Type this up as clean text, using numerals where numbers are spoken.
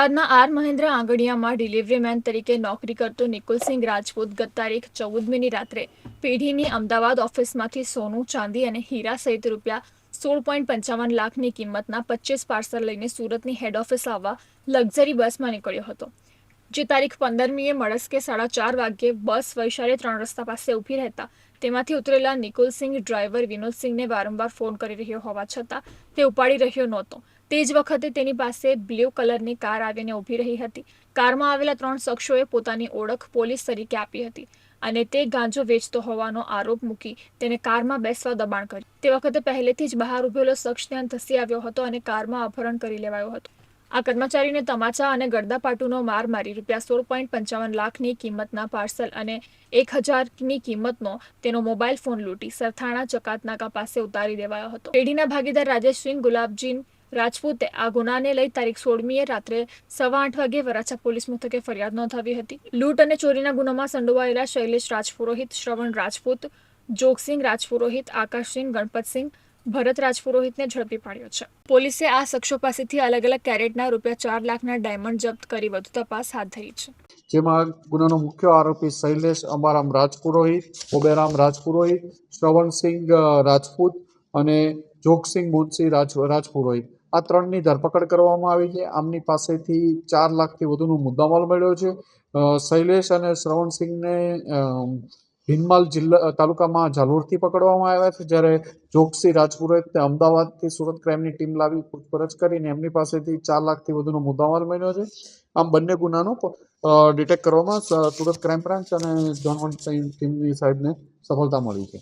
અમદાવાદના R Mahendra આંગડિયામાં delivery man તરીકે નોકરી કરતો નિકુલસિંહ રાજપૂત ગત તારીખ 14મીની રાત્રે પેઢીની અમદાવાદ ઓફિસમાંથી સોનું, ચાંદી અને હીરા સહિત રૂપિયા 16.55 લાખની કિંમતના 25 પાર્સલ લઈને સુરતની હેડ ઓફિસ આવવા લક્ઝરી બસમાં નીકળ્યો હતો. જે તારીખ 15મીએ મળસ્કે 4:30 વાગ્યે બસ વૈશાલી 3 રસ્તા પાસે ઊભી રહેતા તેમાંથી ઉતરેલા નિકુલસિંહ ડ્રાઈવર વિનોદસિંહને વારંવાર ફોન કરી રહ્યો હોવા છતાં તે ઉપાડી રહ્યો નહોતો. તે જ વખતે તેની પાસે બ્લુ કલરની કાર આવીને ઊભી રહી હતી. કારમાં આવેલા 3 શખ્સોએ પોતાની ઓળખ પોલીસ તરીકે આપી હતી અને તે ગાંજો વેચતો હોવાનો આરોપ મૂકી તેને કારમાં બેસવા દબાણ કર્યું. તે વખતે પહેલેથી જ બહાર ઊભેલો શખ્સ ત્યાં ધસી આવ્યો હતો અને કારમાં અપહરણ કરી લેવાયો હતો. આ કર્મચારીને તમાચા અને ગડદાપાટુનો માર મારી રૂપિયા 16.55 લાખની કિંમતના પાર્સલ અને 1000ની કિંમતનો તેનો મોબાઈલ ફોન લૂંટી સરથાણા ચકાતનાકા પાસે ઉતારી દેવાયો હતો. પેઢીના ભાગીદાર રાજેશસિંહ ગુલાબજી રાજપૂતે આ ગુનાને લઈ તારીખ 16મીએ રાત્રે 8:15 વાગ્યે વરાછા પોલીસ મથકે ફરિયાદ નોંધાવી હતી. લૂંટ અને ચોરીના ગુનામાં સંડોવાયેલા શૈલેષ રાજપુરોહિત, શ્રવણ રાજપૂત, જોગસિંહ રાજપુરોહિત, આકાશસિંહ, ગણપતસિંહ, ભરત રાજપુરોહિતને ઝડપી પાડ્યો છે. પોલીસે આ શખ્સો પાસેથી અલગ અલગ કેરેટના રૂપિયા 4 લાખના ડાયમંડ જપ્ત કરી વધુ તપાસ હાથ ધરી છે. જેમાં ગુનાનો મુખ્ય આરોપી શૈલેષ અંબારામ રાજપુરોહિત, ઓબેરામ રાજપુરોહિત, શ્રવણસિંહ રાજપૂત અને જોગસિંહ મુનસી રાજપુરોહિત આ 3ની ધરપકડ કરવામાં આવી છે. આમની પાસેથી 4 લાખથી વધુનો મુદ્દામાલ મળ્યો છે. શૈલેષ અને શ્રવણસિંહને ભીનમાલ જિલ્લા તાલુકામાં ઝાલોરથી પકડવામાં આવ્યા છે, જ્યારે જોગસિંહ રાજપુરોહિતને અમદાવાદથી સુરત ક્રાઇમની ટીમ લાવી પૂછપરછ કરીને એમની પાસેથી 4 લાખથી વધુનો મુદ્દામાલ મળ્યો છે. આમ બંને ગુનાનો ડિટેક્ટ કરવામાં સુરત ક્રાઇમ બ્રાન્ચ અને ઝોન 1 ટીમની સાઈડને સફળતા મળી છે.